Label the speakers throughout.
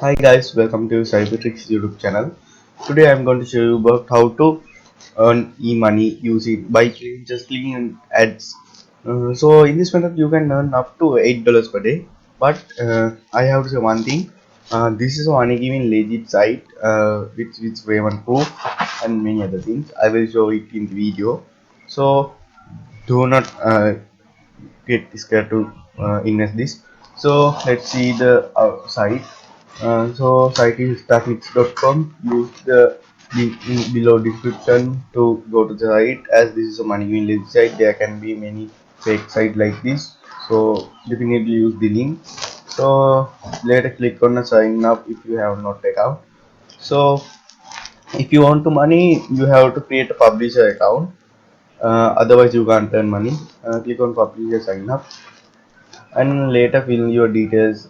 Speaker 1: Hi guys, welcome to Cybertricks YouTube channel. Today I'm going to show you about how to earn e-money using by just clicking on ads. So in this method you can earn up to $8 per day. But I have to say one thing. This is a money giving legit site with payment proof and many other things. I will show it in the video. So do not get scared to invest this. So let's see the site. So site is startmix.com. Use the link in below description to go to the site. As this is a money win site, there can be many fake site like this. So definitely use the link. So later click on the sign up if you have not account. So if you want to money, you have to create a publisher account. Otherwise you can't earn money. Click on publisher sign up and later fill your details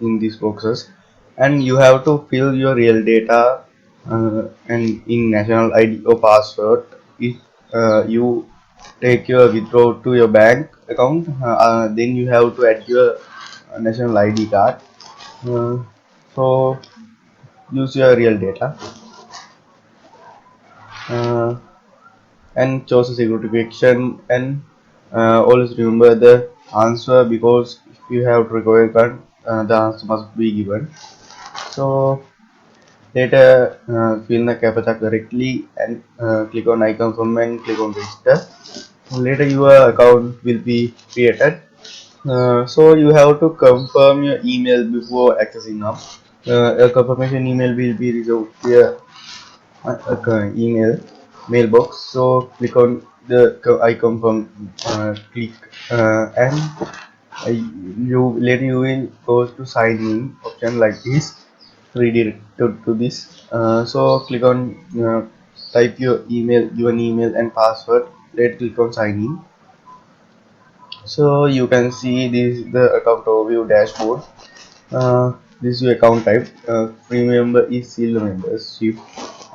Speaker 1: in these boxes, and you have to fill your real data and in national ID or password. If you take your withdraw to your bank account, then you have to add your national ID card. So use your real data uh, and choose a security question, and always remember the answer, because if you have to recover card, the answer must be given. So later fill the captcha correctly and click on I confirm and click on register. Later your account will be created. So you have to confirm your email before accessing now. A confirmation email will be reserved here email mailbox. So click on the I confirm, click and you later you will go to sign in option like this, redirected to this. So click on type your email, give an email and password. Later click on sign in. So you can see this is the account overview dashboard. This is your account type. Free member is silver membership.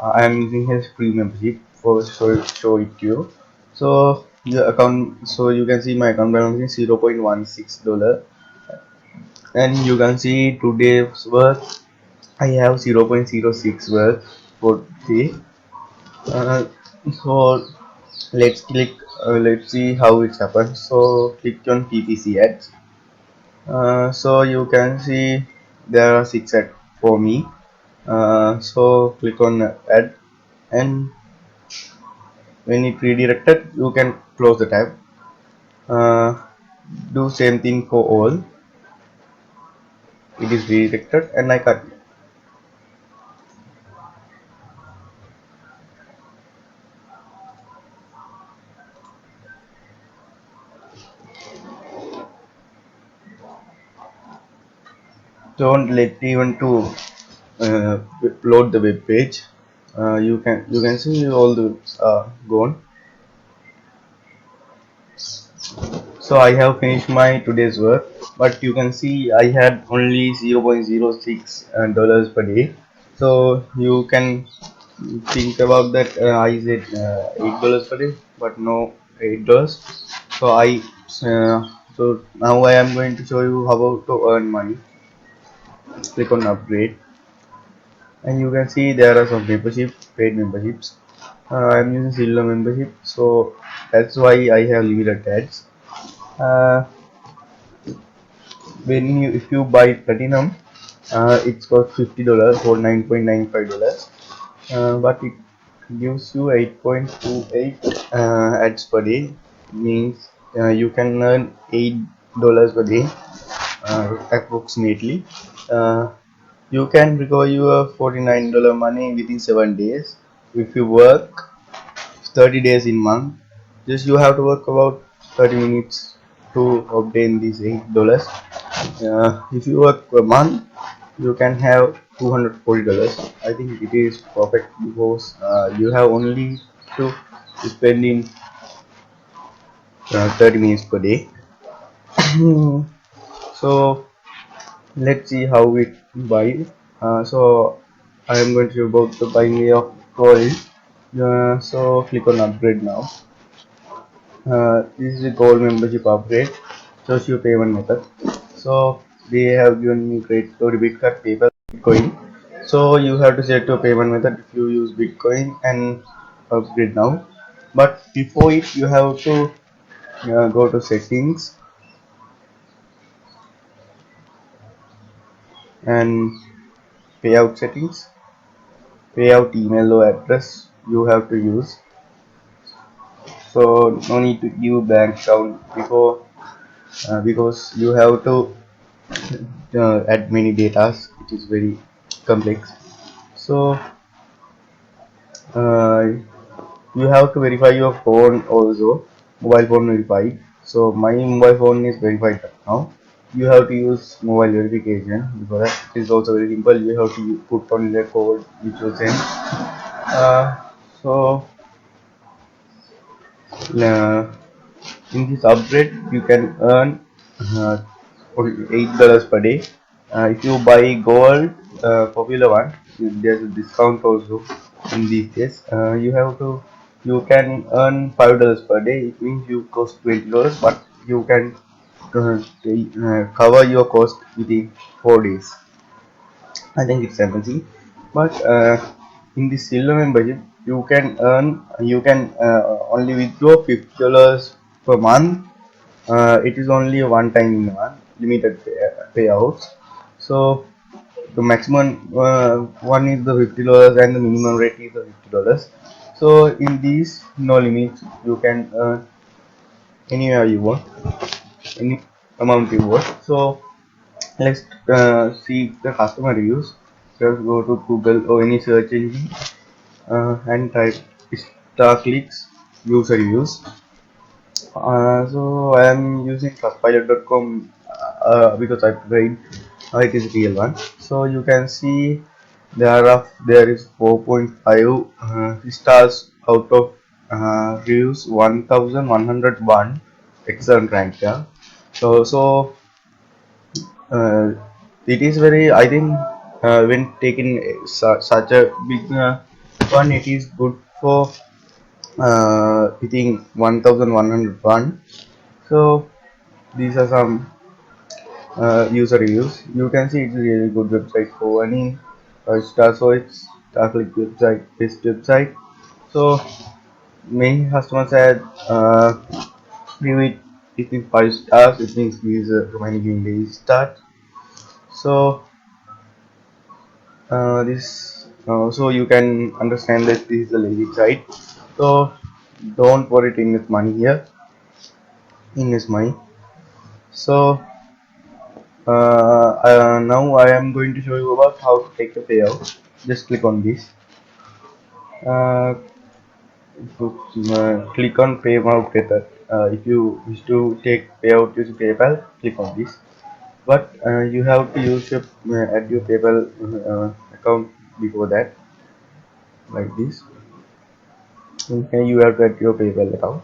Speaker 1: I am using his free membership for show it to you. So the account, so you can see my account balance is $0.16, and you can see today's worth. I have 0.06 worth for today. Uh, so let's click. Let's see how it happens. So click on PPC ads. So you can see there are 6 ads for me. So click on add, and when it redirected you can close the tab. uh, do same thing for all. It is redirected and I cut. Don't let even to load the web page. You can see all the gone. So I have finished my today's work, but you can see I had only $0.06 dollars per day. So you can think about that. I said $8 per day, but no, $8. So so now I am going to show you how to earn money. Click on upgrade, and you can see there are some membership, paid memberships. I am using silver membership, so that's why I have limited ads. Uh, when you if you buy platinum, it's cost $50 for $9.95, but it gives you 8.28 ads per day. Means you can earn $8 per day, approximately. uh, you can recover your $49 money within 7 days if you work 30 days in month. Just you have to work about 30 minutes to obtain these $8. If you work a month, you can have $240. I think it is perfect, because you have only to spend in 30 minutes per day. So let's see how we buy. So I am going to show about the buying way of gold. So click on upgrade now. This is a gold membership upgrade. Shows you payment method. So they have given me credit or debit card, PayPal, Bitcoin. So you have to set your payment method if you use Bitcoin and upgrade now. But before it, you have to go to settings and payout settings, payout email or address you have to use. So no need to give bank account before because you have to add many datas. It is very complex. So uh, you have to verify your phone also, mobile phone verified. So my mobile phone is verified now. You have to use mobile verification because it is also very simple. You have to put on the code which you send. So uh, in this upgrade you can earn uh, $8 per day. If you buy gold, popular one, there's a discount also in these days. You can earn $5 per day. It means you cost $20, but you can cover your cost within 4 days. I think it's amazing. But in the silver membership, you can only withdraw $50 per month. It is only a one time in a month, limited payouts. So the maximum one is the $50 and the minimum rate is the $50. So in these no limits, you can earn anywhere you want, any amount you want. So let's see the customer reviews. Just go to Google or any search engine and type star clicks user reviews. So I am using trustpilot.com because I tried it is real one. So you can see there is 4.5 stars out of reviews 1101. Excellent rank, yeah. So uh, it is very, I think when taken such a big one, it is good for hitting 1101. So these are some user reviews. You can see it's a really good website for any star. So it's Starclick website, best website. So many customers had review it. It is 5 stars. It means these remaining days start. So so you can understand that this is a legit site. So don't worry to invest money here. Invest money. So now I am going to show you about how to take a payout. Just click on this. Uh, Click on payout method. If you wish to take payout using PayPal, click on this. But you have to use your add your PayPal account before that, like this. Okay, you have to add your PayPal account.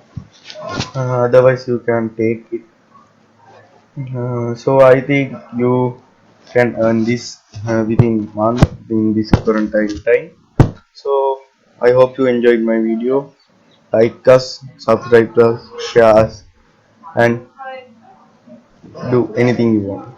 Speaker 1: Otherwise, you can take it. So I think you can earn this within month in this quarantine time. So I hope you enjoyed my video. Like us, subscribe us, share us, and do anything you want.